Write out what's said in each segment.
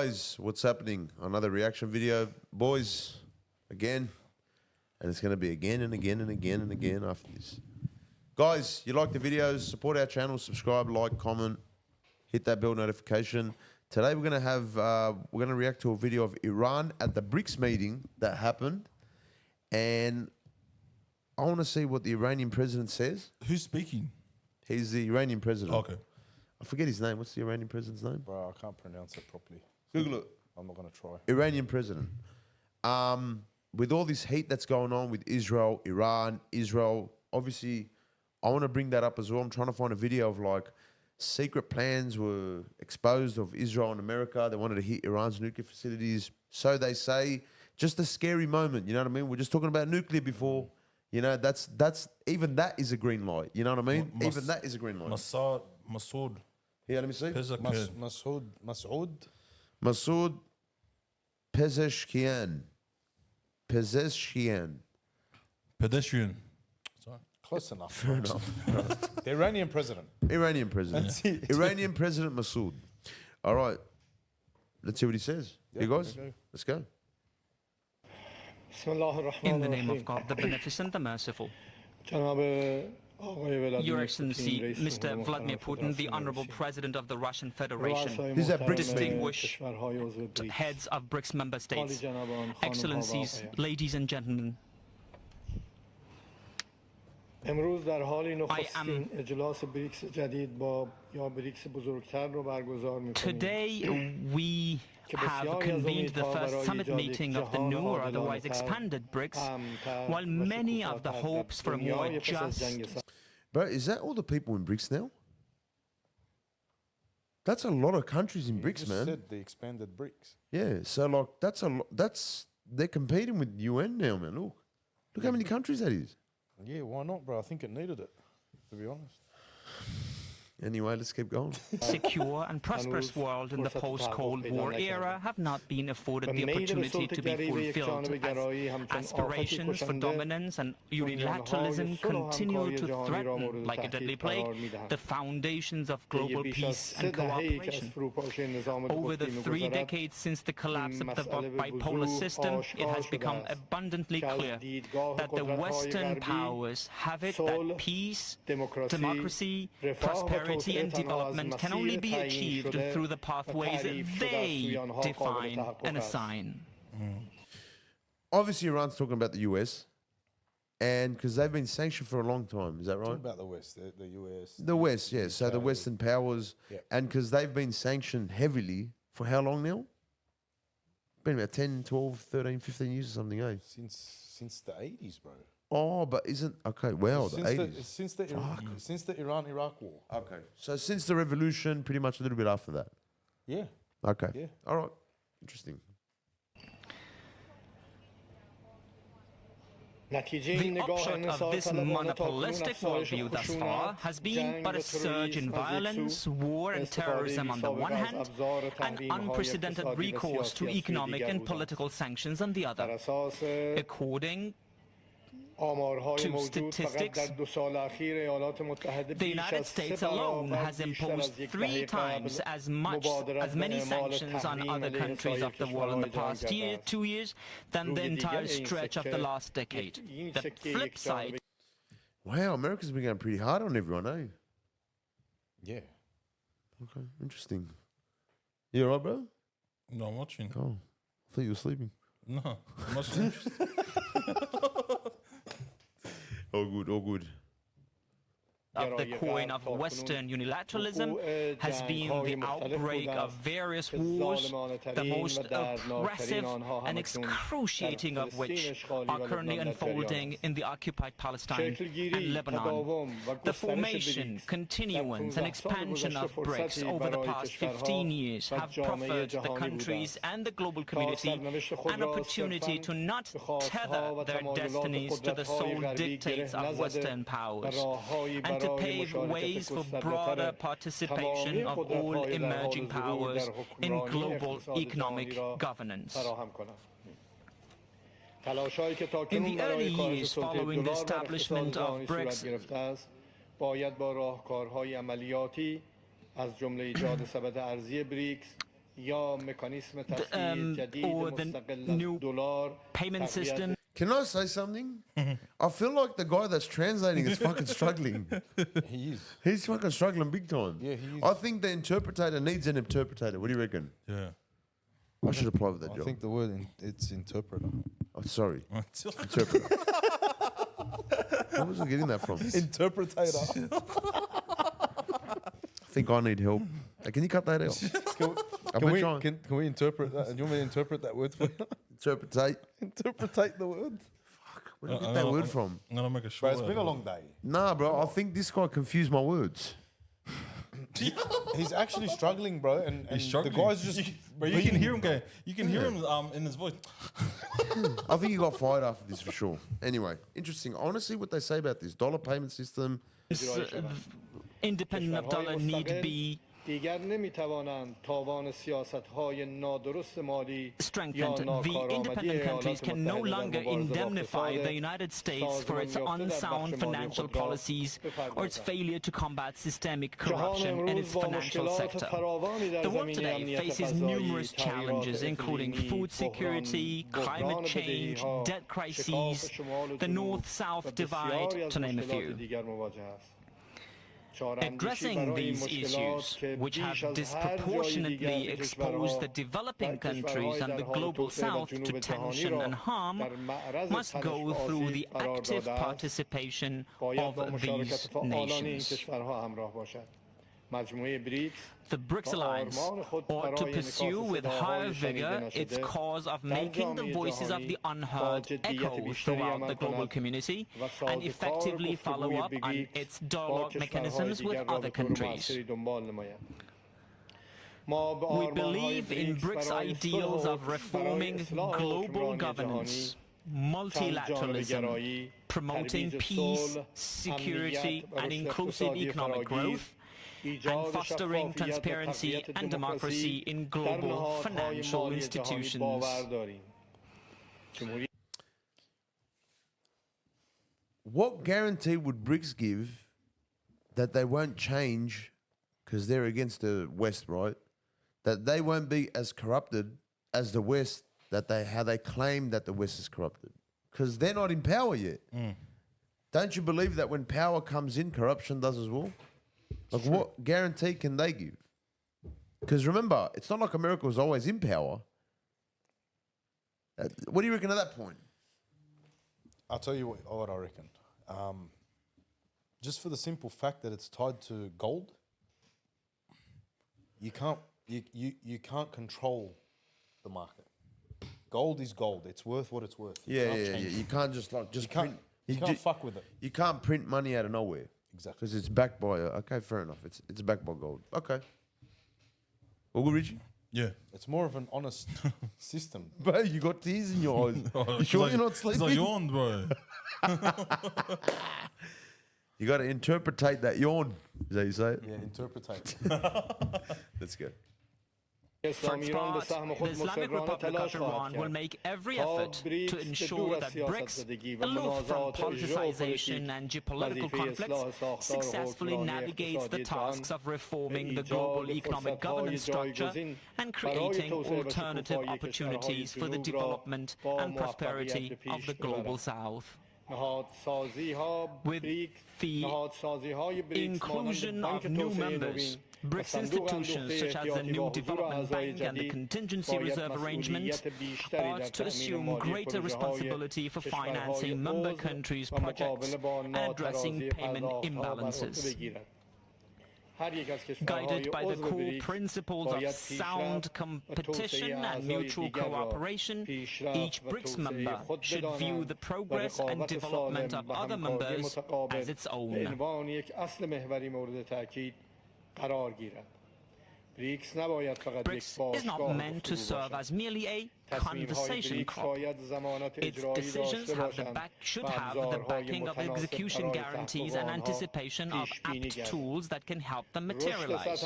guys, what's happening? Another reaction video, boys, again, and it's going to be again and again and again and again after this. Guys, you like the videos, support our channel, subscribe, like, comment, hit that bell notification. Today we're going to react to a video of Iran at the BRICS meeting that happened, and I want to see what the Iranian president says. Who's speaking? He's the Iranian president. Okay. I forget his name. What's the Iranian president's name? Bro, I can't pronounce it properly. Google it. I'm not going to try. Iranian president. With all this hate that's going on with Israel, Iran, Israel, obviously, I want to bring that up as well. I'm trying to find a video of like secret plans were exposed of Israel and America. They wanted to hit Iran's nuclear facilities. So they say, just a scary moment. You know what I mean? We're just talking about nuclear before. You know, that's even that is a green light. You know what I mean? Even that is a green light. Masoud. Here, let me see. Masoud Pezeshkian. Pedestrian. Sorry. Close enough. Fair enough. The Iranian president. Iranian president. That's it. Iranian President Masoud. All right. Let's see what he says. Yeah, you guys? okay. Let's go. In the name of God, the Beneficent, the Merciful. Your Excellency, Mr. Vladimir Putin, the Honorable President of the Russian Federation, These are BRICS distinguished heads of BRICS member states, Excellencies, ladies and gentlemen, I am today we have convened the first summit meeting of the new or otherwise expanded BRICS, while many of the hopes for a more just... Bro, is that all the people in BRICS now? That's a lot of countries in BRICS, man. Said the expanded BRICS. Yeah, so like that's a lot. They're competing with UN now, man. Look how many countries that is. Yeah, why not, bro? I think it needed it, to be honest. Anyway, let's keep going. Secure and prosperous world in the post-Cold War era have not been afforded the opportunity to be fulfilled as aspirations for dominance and unilateralism continue to threaten, like a deadly plague, the foundations of global peace and cooperation. Over the 3 decades since the collapse of the bipolar system, it has become abundantly clear that the Western powers have it that peace, democracy, prosperity, and development can only be achieved through the pathways they define and assign. Obviously, Iran's talking about the US, and because they've been sanctioned for a long time, is that right? Talking about the West, the US. The West, yes. So the Western powers, and because they've been sanctioned heavily for how long now? Been about 10, 12, 13, 15 years or something, eh? Since the 80s, bro. Oh, but isn't... Okay, well, the 80s. Since the Iran-Iraq war. Okay, so since the revolution, pretty much a little bit after that. Yeah. Okay. Yeah. All right. Interesting. The upshot of this monopolistic worldview thus far has been but a surge in violence, war and terrorism on the one hand, and unprecedented recourse to economic and political sanctions on the other. According to statistics, the United States alone has imposed 3 times as many sanctions on other countries of the world in the past 2 years than the entire stretch of the last decade. The flip side... Wow, America's been going pretty hard on everyone, eh? Yeah. Okay, interesting. You all right, bro? No, I'm watching. Oh, I thought you were sleeping. No, I'm watching. All good, all good. Of the coin of Western unilateralism has been the outbreak of various wars, the most oppressive and excruciating of which are currently unfolding in the occupied Palestine and Lebanon. The formation, continuance and expansion of BRICS over the past 15 years have proffered the countries and the global community an opportunity to not tether their destinies to the sole dictates of Western powers, and to pave ways for broader participation of all emerging powers in global economic governance. In the early years following the establishment of BRICS, or the new payment system. Can I say something? I feel like the guy that's translating is fucking struggling. He is. He's fucking struggling big time. Yeah, he is. I think the interpreter needs an interpreter. What do you reckon? Yeah. I should apply for that I job. think the word it's interpreter. Oh, sorry. Interpreter. Where was I getting that from? Interpretator. I think I need help. Hey, can you cut that out? Can we interpret that? Do you want me to interpret that word for you? Interpretate. Interpretate the word. Where did you get that word from? I'm gonna make a Bro, short. it's been a long day. Nah, bro. I think this guy confused my words. He's actually struggling, bro, and He's the struggling. guy's just. But you can hear him go. You can hear him in his voice. I think he got fired after this for sure. Anyway, interesting. I want to see what they say about this dollar payment system. Independent of dollar need be strengthened. The independent countries can no longer indemnify the United States for its unsound financial policies or its failure to combat systemic corruption in its financial sector. The world today faces numerous challenges, including food security, climate change, debt crises, the North-South divide, to name a few. Addressing these issues, which have disproportionately exposed the developing countries and the global south to tension and harm, must go through the active participation of these nations. The BRICS Alliance ought to pursue with higher vigor its cause of making the voices of the unheard echo throughout the global community and effectively follow up on its dialogue mechanisms with other countries. We believe in BRICS ideals of reforming global governance, multilateralism, promoting peace, security, and inclusive economic growth, and fostering transparency and democracy in global financial institutions. What guarantee would BRICS give that they won't change, because they're against the West, right? That they won't be as corrupted as the West, how they claim that the West is corrupted? Because they're not in power yet. Don't you believe that when power comes in, corruption does as well? Like, what guarantee can they give? Because remember, it's not like America was always in power. What do you reckon at that point? I'll tell you what I reckon. Just for the simple fact that it's tied to gold, you can't control the market. Gold is gold. It's worth what it's worth. Yeah. You can't just print. You can't fuck with it. You can't print money out of nowhere. Exactly. Because it's backed by okay, fair enough. It's backed by gold. Okay. All good, Richie? Yeah. It's more of an honest system. Bro, you got tears in your eyes. You sure you're not sleeping? It's like yawn, bro. You got to interpretate that yawn. Is that how you say it? Yeah, interpretate. Let's go. For its part, the Islamic Republic of Iran will make every effort to ensure that BRICS, aloof from politicization and geopolitical conflicts, successfully navigates the tasks of reforming the global economic governance structure and creating alternative opportunities for the development and prosperity of the global South. With the inclusion of new members, BRICS institutions such as the new Development Bank and the Contingency Reserve Arrangement ought to assume greater responsibility for financing member countries' projects and addressing payment imbalances. Guided by the core principles of sound competition and mutual cooperation, each BRICS member should view the progress and development of other members as its own. BRICS is not meant to serve as merely a conversation crop. Its decisions should have the backing of execution guarantees and anticipation of apt tools that can help them materialize.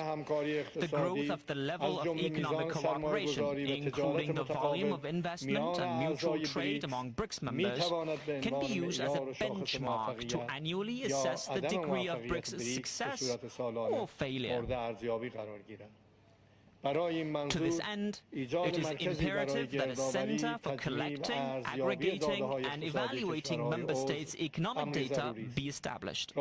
The growth of the level of economic cooperation, including the volume of investment and mutual trade among BRICS members, can be used as a benchmark to annually assess the degree of BRICS' success or failure. To this end, it is imperative that a center for collecting, aggregating, and evaluating member states' economic data be established.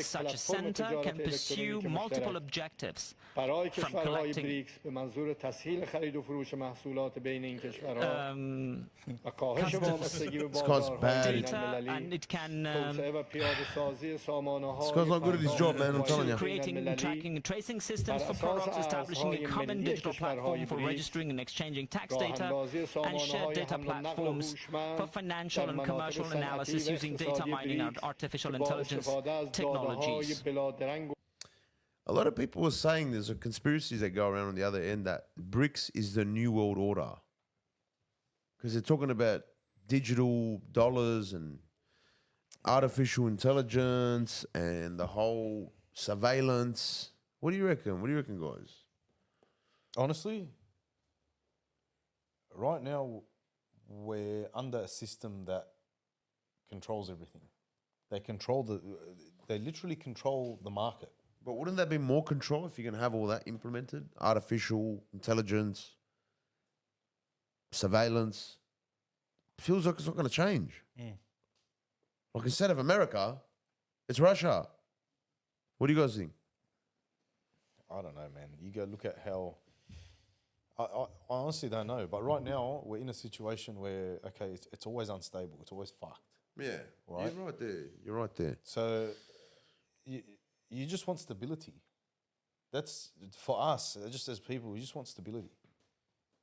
Such a center can pursue multiple objectives, from collecting This guy's bad. data, and it can This guy's not good at his job, man. I'm telling you. creating, tracking, and tracing systems for products, establishing a common digital platform for registering and exchanging tax data, and shared data platforms for financial and commercial analysis using data mining and artificial intelligence technologies. A lot of people were saying there's a conspiracies that go around on the other end that BRICS is the new world order. Because they're talking about digital dollars and artificial intelligence and the whole surveillance. What do you reckon? What do you reckon, guys? Honestly, right now we're under a system that controls everything. They literally control the market. But wouldn't that be more control if you can have all that implemented? Artificial intelligence, surveillance. Feels like it's not going to change. Like instead of America, it's Russia. What do you guys think? I don't know, man. You go look at how... I honestly don't know. But right now, we're in a situation where, okay, it's always unstable. It's always fucked. Yeah, right? You're right there. You're right there. So you just want stability. That's, for us, just as people, we just want stability.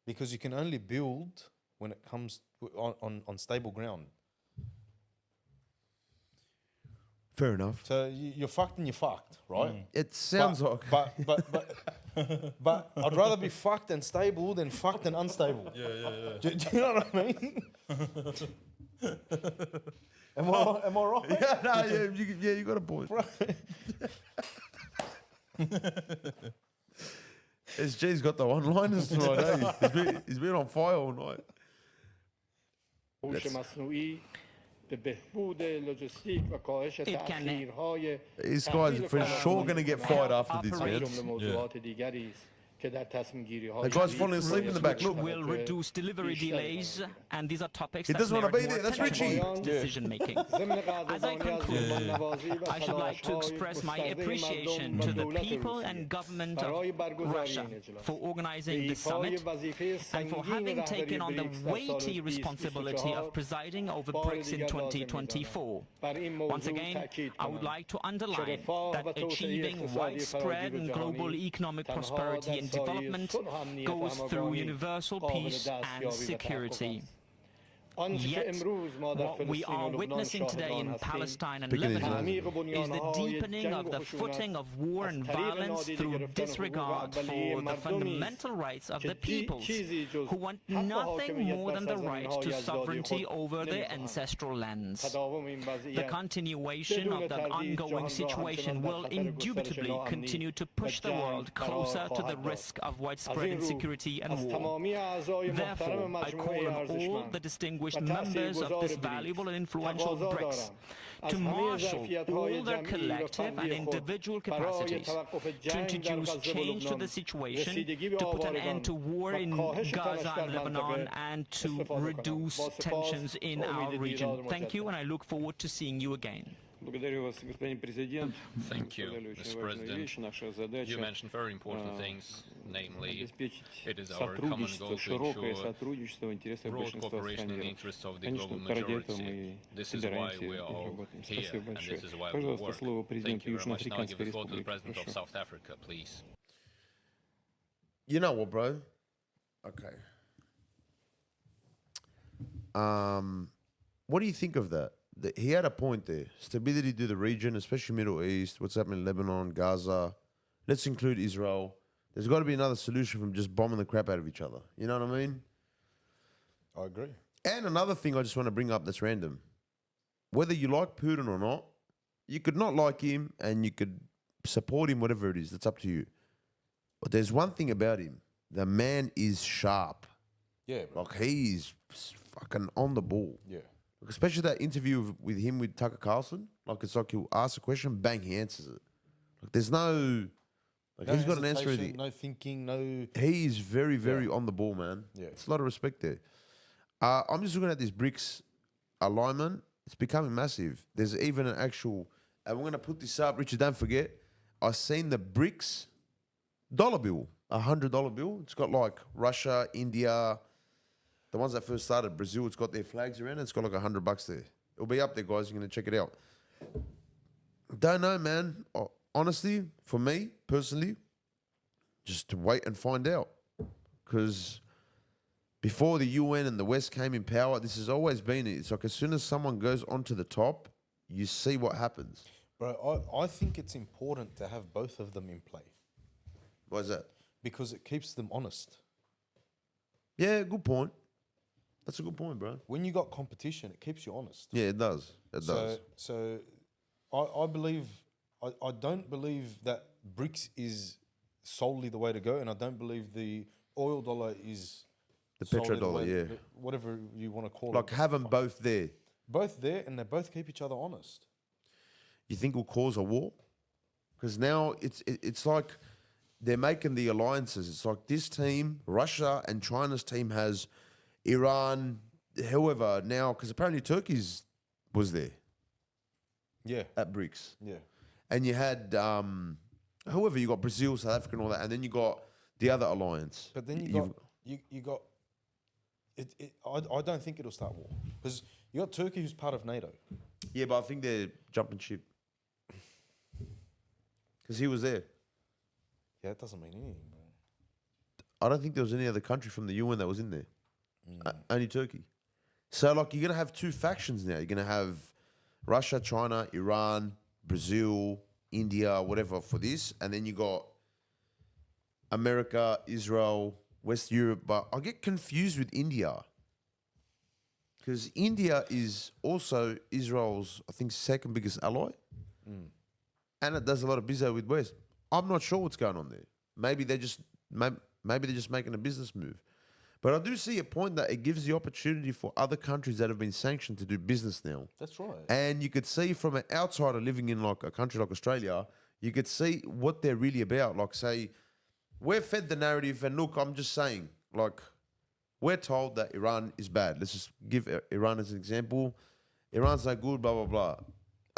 Because you can only build when it comes on stable ground. Fair enough. So you're fucked and you're fucked, right? It sounds like... But I'd rather be fucked and stable than fucked and unstable. Yeah. Do you know what I mean? Am I right? Yeah, no, you got a point. SG's got the one-liners tonight, eh? He's been on fire all night. It can These guys are for sure going to get fired after this, man. The guy's falling asleep in the back. Look. will reduce delivery delays, and these are topics He that doesn't wanna merit be there. more That's Richie. attention to decision making. As I conclude, I should like to express my appreciation to the people and government of Russia for organizing this summit and for having taken on the weighty responsibility of presiding over BRICS in 2024. Once again, I would like to underline that achieving widespread and global economic prosperity and development goes through universal peace and security. Yet, what we are witnessing today in Palestine and Lebanon is the deepening of the footing of war and violence through disregard for the fundamental rights of the peoples, who want nothing more than the right to sovereignty over their ancestral lands. The continuation of the ongoing situation will indubitably continue to push the world closer to the risk of widespread insecurity and war. Therefore, I call on all the distinguished members of this valuable and influential BRICS to marshal all their collective and individual capacities to introduce change to the situation, to put an end to war in Gaza and Lebanon, and to reduce tensions in our region. Thank you, and I look forward to seeing you again. Thank you, Mr. President. You mentioned very important things, namely, it is our common goal to ensure broad cooperation in the interests of the global majority. This is why we are all here, and this is why we work. Thank you very much. Now I give the floor to the President of South Africa, please. You know what, bro? Okay. What do you think of that? He had a point there. Stability to the region, especially Middle East, what's happening in Lebanon, Gaza. Let's include Israel. There's got to be another solution from just bombing the crap out of each other. You know what I mean? I agree. And another thing I just want to bring up that's random. Whether you like Putin or not, you could not like him and you could support him, whatever it is. That's up to you. But there's one thing about him. The man is sharp. Yeah, bro. Like, he's fucking on the ball. Yeah. Especially that interview with him with Tucker Carlson. Like, it's like he'll ask a question, bang, he answers it. Like, there's no Like No he's got an answer hesitation, ready. no thinking, no. He is very, very on the ball, man. Yeah. It's a lot of respect there. I'm just looking at this BRICS alignment. It's becoming massive. There's even an actual, and we're going to put this up. Richard, don't forget, I seen the BRICS dollar bill, $100 bill. It's got like Russia, India, the ones that first started, Brazil, it's got their flags around it. It's got like $100 there. It'll be up there, guys. You're going to check it out. Don't know, man. Honestly, for me, personally, just to wait and find out. Because before the UN and the West came in power, this has always been it. It's like as soon as someone goes onto the top, you see what happens. Bro, I think it's important to have both of them in play Why is that? because it keeps them honest. Yeah, good point. That's a good point, bro. When you got competition, it keeps you honest. Yeah, it does. It does. So I believe, I don't believe that BRICS is solely the way to go, and I don't believe the oil dollar is The solely petrodollar, way yeah. whatever you want to call Like it. have them both there. Both there, and they both keep each other honest. You think will cause a war? Because now it's like they're making the alliances. It's like this team, Russia and China's team has Iran, whoever now, because apparently Turkey's was there Yeah, at BRICS. yeah. And you had whoever, you got Brazil, South Africa and all that, and then you got the other alliance. But then You've- you got I don't think it'll start war because you got Turkey who's part of NATO. Yeah, but I think they're jumping ship. Because he was there. Yeah, that doesn't mean anything, bro. I don't think there was any other country from the UN that was in there. Only Turkey. So, like, you're going to have two factions now. You're going to have Russia, China, Iran, Brazil, India, whatever for this. And then you got America, Israel, West Europe. But I get confused with India. Because India is also Israel's, I think, second biggest ally. And it does a lot of business with West. I'm not sure what's going on there. Maybe they're just making a business move. But I do see a point that it gives the opportunity for other countries that have been sanctioned to do business now. That's right. And you could see from an outsider living in like a country like Australia, you could see what they're really about. Like say, we're fed the narrative, and look, I'm just saying, like, we're told that Iran is bad. Let's just give Iran as an example. Iran's no good, blah, blah, blah.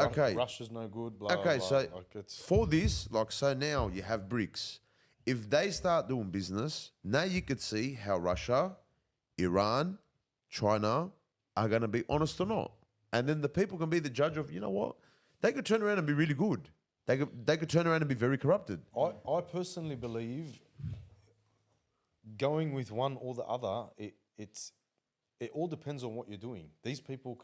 Okay. Russia's no good. Blah, Okay, blah, so like it's, for this, like, so now you have BRICS. If they start doing business, now you could see how Russia, Iran, China are going to be honest or not. And then the people can be the judge of, you know what? They could turn around and be really good. They could turn around and be very corrupted. I personally believe going with one or the other, it all depends on what you're doing. These people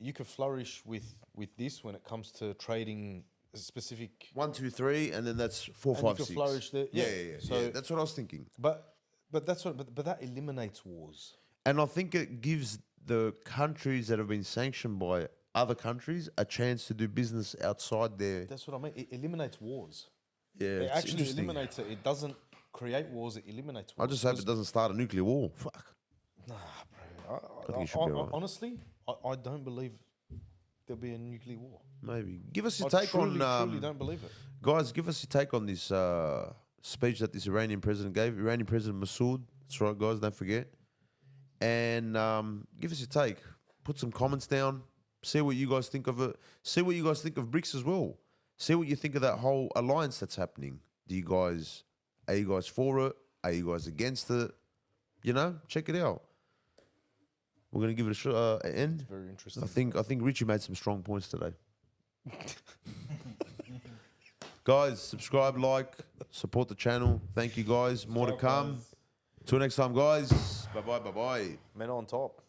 you can flourish with this when it comes to trading a specific. 1, 2, 3, and then that's 4, And 5, you can 6. flourish there. Yeah. So That's what I was thinking. But that eliminates wars. And I think it gives the countries that have been sanctioned by other countries a chance to do business outside their. That's what I mean. It eliminates wars. Yeah, It it's actually interesting. eliminates it. It doesn't create wars. It eliminates I wars. just hope it doesn't start a nuclear war. Fuck. I think it should be alright. Honestly, I don't believe there'll be a nuclear war. Maybe. Give us your I take truly on. don't believe it. Guys, give us your take on this speech that this Iranian president gave. Iranian President Masood. That's right, guys. Don't forget. And give us your take. Put some comments down. See what you guys think of it. See what you guys think of BRICS as well. See what you think of that whole alliance that's happening. Are you guys for it? Are you guys against it? You know, check it out. We're gonna give it an end. Very interesting. I think Richie made some strong points today. Guys, subscribe, like, support the channel. Thank you, guys. More to come. Till next time, guys. Bye bye. Men on top.